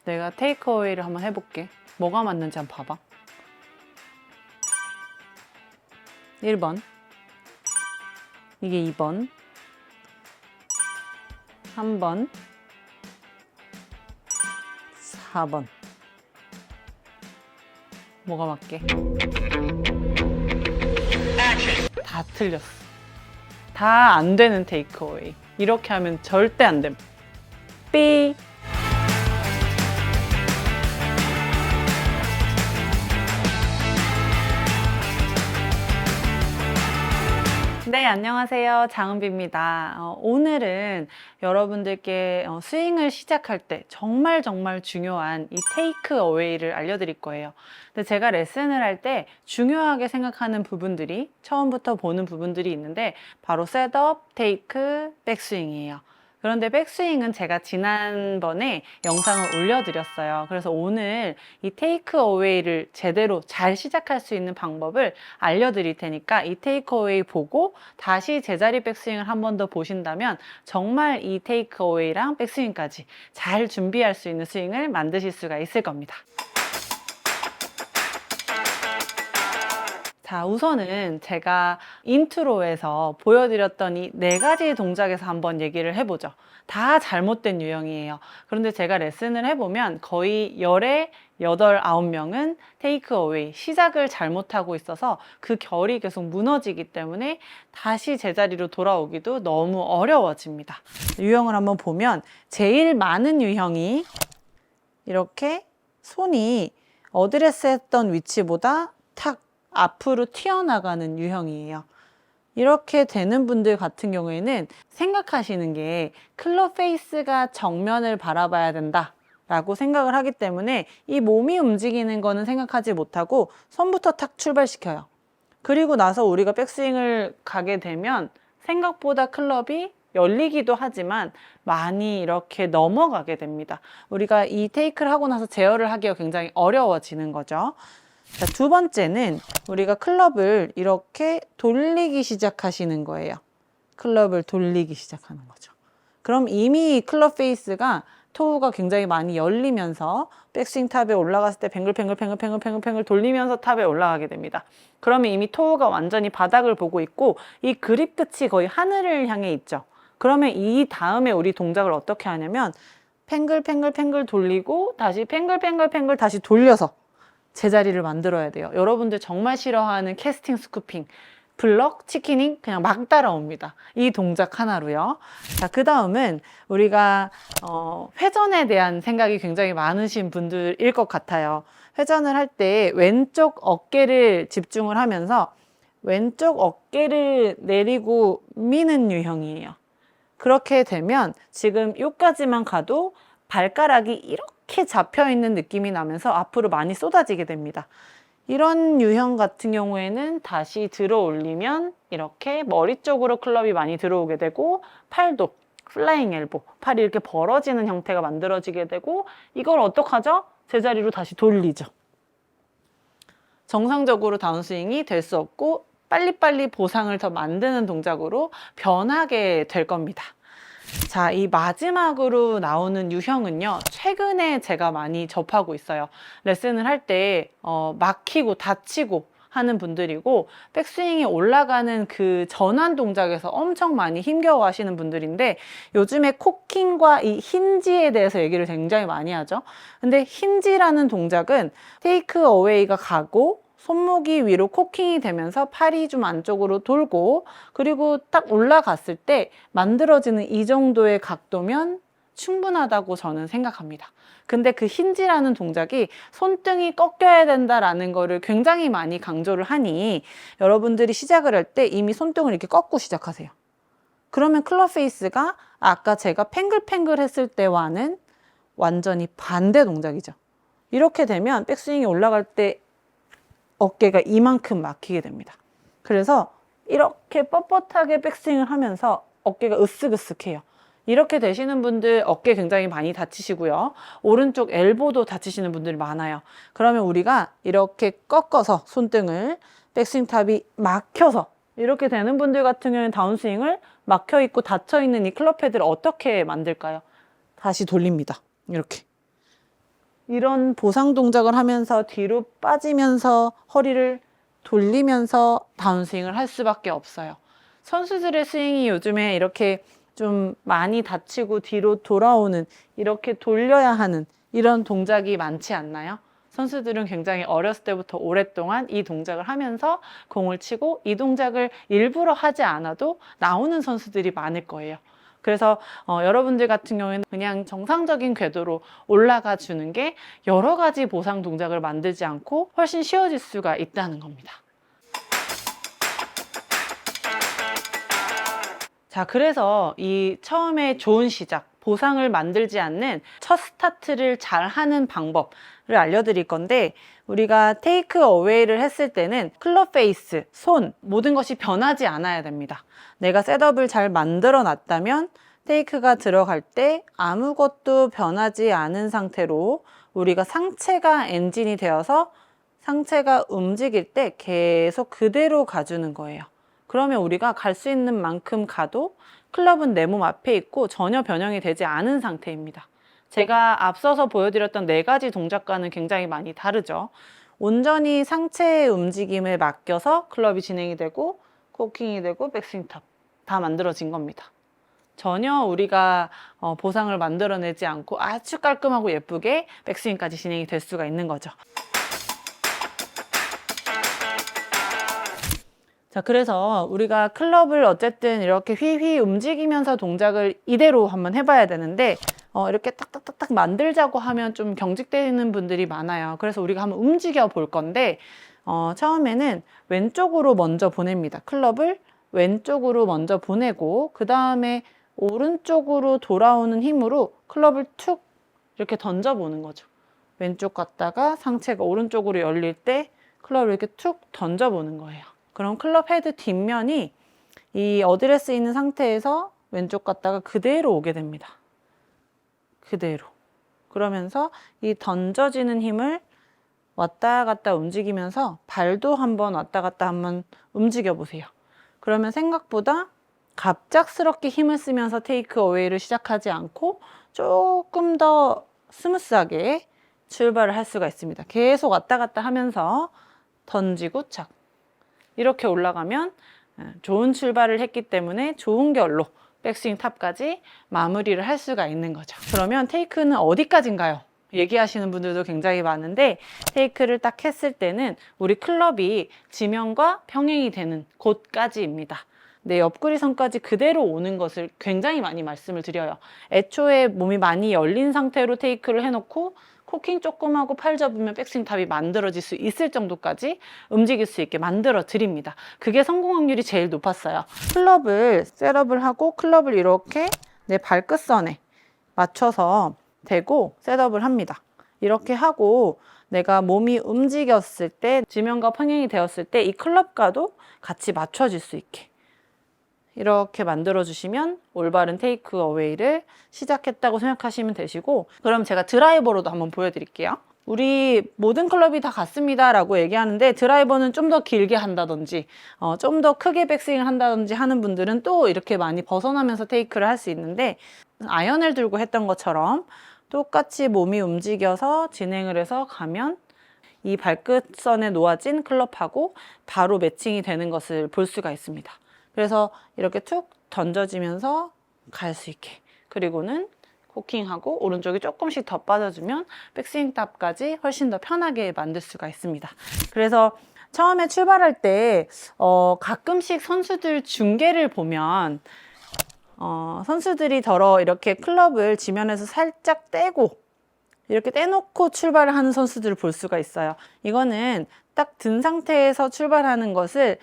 내가 테이크어웨이를 한번 해볼게. 뭐가 맞는지 한번 봐봐. 1번. 이게 2번. 3번. 4번. 뭐가 맞게? 다 틀렸어. 다 안 되는 테이크어웨이. 이렇게 하면 절대 안 됨. 삐. 네, 안녕하세요. 장은비입니다. 오늘은 여러분들께 스윙을 시작할 때 정말 중요한 이 테이크 어웨이를 알려드릴 거예요. 근데 제가 레슨을 할 때 중요하게 생각하는 부분들이 처음부터 보는 부분들이 있는데 바로 셋업, 테이크, 백스윙이에요. 그런데 백스윙은 제가 지난번에 영상을 올려드렸어요. 그래서 오늘 이 테이크 어웨이를 제대로 잘 시작할 수 있는 방법을 알려드릴 테니까 이 테이크 어웨이 보고 다시 제자리 백스윙을 한 번 더 보신다면 정말 이 테이크 어웨이랑 백스윙까지 잘 준비할 수 있는 스윙을 만드실 수가 있을 겁니다. 자, 우선은 제가 인트로에서 보여드렸던 이 4가지 동작에서 한번 얘기를 해보죠. 다 잘못된 유형이에요. 그런데 제가 레슨을 해보면 거의 10에 8, 9명은 테이크 어웨이, 시작을 잘못하고 있어서 그 결이 계속 무너지기 때문에 다시 제자리로 돌아오기도 너무 어려워집니다. 유형을 한번 보면 제일 많은 유형이 이렇게 손이 어드레스 했던 위치보다 탁 앞으로 튀어나가는 유형이에요. 이렇게 되는 분들 같은 경우에는 생각하시는 게 클럽 페이스가 정면을 바라봐야 된다 라고 생각을 하기 때문에 이 몸이 움직이는 거는 생각하지 못하고 손부터 탁 출발시켜요. 그리고 나서 우리가 백스윙을 가게 되면 생각보다 클럽이 열리기도 하지만 많이 이렇게 넘어가게 됩니다. 우리가 이 테이크를 하고 나서 제어를 하기가 굉장히 어려워지는 거죠. 자, 두 번째는 우리가 클럽을 이렇게 돌리기 시작하시는 거예요. 클럽을 돌리기 시작하는 거죠. 그럼 이미 클럽 페이스가 토우가 굉장히 많이 열리면서 백스윙 탑에 올라갔을 때 뱅글뱅글 돌리면서 탑에 올라가게 됩니다. 그러면 이미 토우가 완전히 바닥을 보고 있고 이 그립 끝이 거의 하늘을 향해 있죠. 그러면 이 다음에 우리 동작을 어떻게 하냐면 팽글 돌리고 다시 팽글 다시 돌려서 제자리를 만들어야 돼요. 여러분들 정말 싫어하는 캐스팅 스쿠핑, 블럭, 치키닝 그냥 막 따라옵니다. 이 동작 하나로요. 자, 그 다음은 우리가 회전에 대한 생각이 굉장히 많으신 분들일 것 같아요. 회전을 할 때 왼쪽 어깨를 집중을 하면서 왼쪽 어깨를 내리고 미는 유형이에요. 그렇게 되면 지금 여기까지만 가도 발가락이 이렇게 잡혀있는 느낌이 나면서 앞으로 많이 쏟아지게 됩니다. 이런 유형 같은 경우에는 다시 들어 올리면 이렇게 머리 쪽으로 클럽이 많이 들어오게 되고 팔도 플라잉 엘보, 팔이 이렇게 벌어지는 형태가 만들어지게 되고 이걸 어떡하죠? 제자리로 다시 돌리죠. 정상적으로 다운스윙이 될 수 없고 빨리빨리 보상을 더 만드는 동작으로 변하게 될 겁니다. 자, 이 마지막으로 나오는 유형은요, 최근에 제가 많이 접하고 있어요. 레슨을 할 때 막히고 다치고 하는 분들이고 백스윙이 올라가는 그 전환 동작에서 엄청 많이 힘겨워 하시는 분들인데 요즘에 코킹과 이 힌지에 대해서 얘기를 굉장히 많이 하죠. 근데 힌지라는 동작은 테이크 어웨이가 가고 손목이 위로 코킹이 되면서 팔이 좀 안쪽으로 돌고 그리고 딱 올라갔을 때 만들어지는 이 정도의 각도면 충분하다고 저는 생각합니다. 근데 그 힌지라는 동작이 손등이 꺾여야 된다라는 거를 굉장히 많이 강조를 하니 여러분들이 시작을 할 때 이미 손등을 이렇게 꺾고 시작하세요. 그러면 클럽 페이스가 아까 제가 팽글팽글 했을 때와는 완전히 반대 동작이죠. 이렇게 되면 백스윙이 올라갈 때 어깨가 이만큼 막히게 됩니다. 그래서 이렇게 뻣뻣하게 백스윙을 하면서 어깨가 으쓱으쓱해요. 이렇게 되시는 분들 어깨 굉장히 많이 다치시고요. 오른쪽 엘보도 다치시는 분들이 많아요. 그러면 우리가 이렇게 꺾어서 손등을 백스윙 탑이 막혀서 이렇게 되는 분들 같은 경우는 다운스윙을 막혀있고 닫혀있는 이 클럽 헤드를 어떻게 만들까요? 다시 돌립니다. 이렇게. 이런 보상 동작을 하면서 뒤로 빠지면서 허리를 돌리면서 다운스윙을 할 수밖에 없어요. 선수들의 스윙이 요즘에 이렇게 좀 많이 다치고 뒤로 돌아오는, 이렇게 돌려야 하는 이런 동작이 많지 않나요? 선수들은 굉장히 어렸을 때부터 오랫동안 이 동작을 하면서 공을 치고 이 동작을 일부러 하지 않아도 나오는 선수들이 많을 거예요. 그래서 여러분들 같은 경우에는 그냥 정상적인 궤도로 올라가 주는 게 여러 가지 보상 동작을 만들지 않고 훨씬 쉬워질 수가 있다는 겁니다. 자, 그래서 이 처음에 좋은 시작, 보상을 만들지 않는 첫 스타트를 잘 하는 방법을 알려드릴 건데, 우리가 테이크 어웨이를 했을 때는 클럽 페이스, 손, 모든 것이 변하지 않아야 됩니다. 내가 셋업을 잘 만들어 놨다면 테이크가 들어갈 때 아무것도 변하지 않은 상태로 우리가 상체가 엔진이 되어서 상체가 움직일 때 계속 그대로 가주는 거예요. 그러면 우리가 갈 수 있는 만큼 가도 클럽은 내 몸 앞에 있고 전혀 변형이 되지 않은 상태입니다. 제가 앞서서 보여드렸던 4가지 동작과는 굉장히 많이 다르죠. 온전히 상체의 움직임에 맡겨서 클럽이 진행이 되고 코킹이 되고 백스윙 탑 다 만들어진 겁니다. 전혀 우리가 보상을 만들어내지 않고 아주 깔끔하고 예쁘게 백스윙까지 진행이 될 수가 있는 거죠. 자, 그래서 우리가 클럽을 어쨌든 이렇게 휘휘 움직이면서 동작을 이대로 한번 해봐야 되는데, 이렇게 딱딱딱딱 만들자고 하면 좀 경직되는 분들이 많아요. 그래서 우리가 한번 움직여 볼 건데, 처음에는 왼쪽으로 먼저 보냅니다. 클럽을 왼쪽으로 먼저 보내고, 그 다음에 오른쪽으로 돌아오는 힘으로 클럽을 툭 이렇게 던져보는 거죠. 왼쪽 갔다가 상체가 오른쪽으로 열릴 때 클럽을 이렇게 툭 던져보는 거예요. 그럼 클럽 헤드 뒷면이 이 어드레스 있는 상태에서 왼쪽 갔다가 그대로 오게 됩니다. 그대로. 그러면서 이 던져지는 힘을 왔다 갔다 움직이면서 발도 한번 왔다 갔다 한번 움직여 보세요. 그러면 생각보다 갑작스럽게 힘을 쓰면서 테이크 어웨이를 시작하지 않고 조금 더 스무스하게 출발을 할 수가 있습니다. 계속 왔다 갔다 하면서 던지고 착. 이렇게 올라가면 좋은 출발을 했기 때문에 좋은 결로 백스윙 탑까지 마무리를 할 수가 있는 거죠. 그러면 테이크는 어디까지인가요? 얘기하시는 분들도 굉장히 많은데, 테이크를 딱 했을 때는 우리 클럽이 지면과 평행이 되는 곳까지입니다. 내 옆구리 선까지 그대로 오는 것을 굉장히 많이 말씀을 드려요. 애초에 몸이 많이 열린 상태로 테이크를 해놓고 코킹 조금 하고 팔 접으면 백스윙 탑이 만들어질 수 있을 정도까지 움직일 수 있게 만들어 드립니다. 그게 성공 확률이 제일 높았어요. 클럽을 셋업을 하고 클럽을 이렇게 내 발끝선에 맞춰서 대고 셋업을 합니다. 이렇게 하고 내가 몸이 움직였을 때, 지면과 평행이 되었을 때 이 클럽과도 같이 맞춰질 수 있게 이렇게 만들어 주시면 올바른 테이크 어웨이를 시작했다고 생각하시면 되시고, 그럼 제가 드라이버로도 한번 보여드릴게요. 우리 모든 클럽이 다 같습니다 라고 얘기하는데, 드라이버는 좀 더 길게 한다든지 좀 더 크게 백스윙을 한다든지 하는 분들은 또 이렇게 많이 벗어나면서 테이크를 할 수 있는데, 아이언을 들고 했던 것처럼 똑같이 몸이 움직여서 진행을 해서 가면 이 발끝선에 놓아진 클럽하고 바로 매칭이 되는 것을 볼 수가 있습니다. 그래서 이렇게 툭 던져지면서 갈 수 있게, 그리고는 코킹하고 오른쪽이 조금씩 더 빠져주면 백스윙 탑까지 훨씬 더 편하게 만들 수가 있습니다. 그래서 처음에 출발할 때 가끔씩 선수들 중계를 보면 선수들이 더러 이렇게 클럽을 지면에서 살짝 떼고 이렇게 떼놓고 출발을 하는 선수들을 볼 수가 있어요. 이거는 딱 든 상태에서 출발하는 것을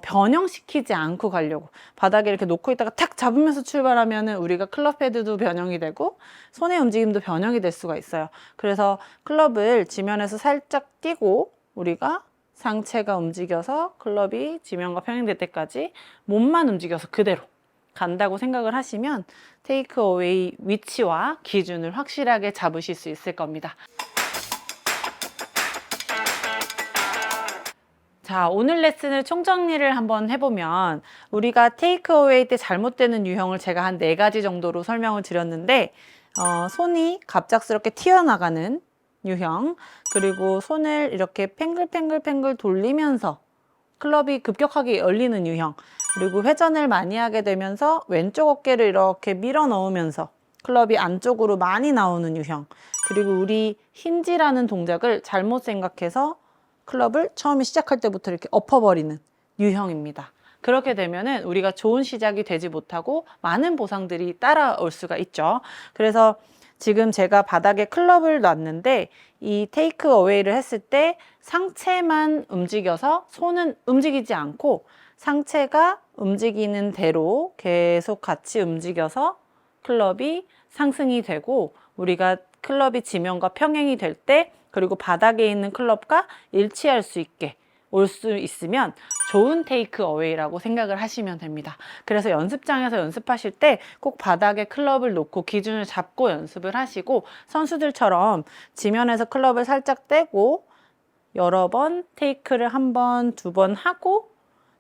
변형시키지 않고 가려고, 바닥에 이렇게 놓고 있다가 탁 잡으면서 출발하면 우리가 클럽 헤드도 변형이 되고 손의 움직임도 변형이 될 수가 있어요. 그래서 클럽을 지면에서 살짝 띄고 우리가 상체가 움직여서 클럽이 지면과 평행될 때까지 몸만 움직여서 그대로 간다고 생각을 하시면 테이크 어웨이 위치와 기준을 확실하게 잡으실 수 있을 겁니다. 자, 오늘 레슨을 총정리를 한번 해보면, 우리가 테이크 어웨이 때 잘못되는 유형을 제가 한 4가지 정도로 설명을 드렸는데, 손이 갑작스럽게 튀어나가는 유형, 그리고 손을 이렇게 팽글팽글 돌리면서 클럽이 급격하게 열리는 유형, 그리고 회전을 많이 하게 되면서 왼쪽 어깨를 이렇게 밀어 넣으면서 클럽이 안쪽으로 많이 나오는 유형, 그리고 우리 힌지라는 동작을 잘못 생각해서 클럽을 처음에 시작할 때부터 이렇게 엎어버리는 유형입니다. 그렇게 되면은 우리가 좋은 시작이 되지 못하고 많은 보상들이 따라올 수가 있죠. 그래서 지금 제가 바닥에 클럽을 놨는데 이 테이크 어웨이를 했을 때 상체만 움직여서 손은 움직이지 않고 상체가 움직이는 대로 계속 같이 움직여서 클럽이 상승이 되고, 우리가 클럽이 지면과 평행이 될 때, 그리고 바닥에 있는 클럽과 일치할 수 있게 올 수 있으면 좋은 테이크 어웨이라고 생각을 하시면 됩니다. 그래서 연습장에서 연습하실 때 꼭 바닥에 클럽을 놓고 기준을 잡고 연습을 하시고, 선수들처럼 지면에서 클럽을 살짝 떼고 여러 번 테이크를 한 번, 두 번 하고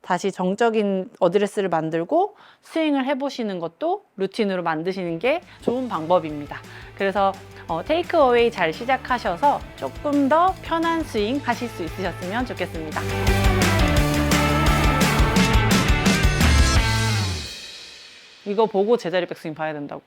다시 정적인 어드레스를 만들고 스윙을 해보시는 것도 루틴으로 만드시는 게 좋은 방법입니다. 그래서 테이크 어웨이 잘 시작하셔서 조금 더 편한 스윙 하실 수 있으셨으면 좋겠습니다. 이거 보고 제자리 백스윙 봐야 된다고.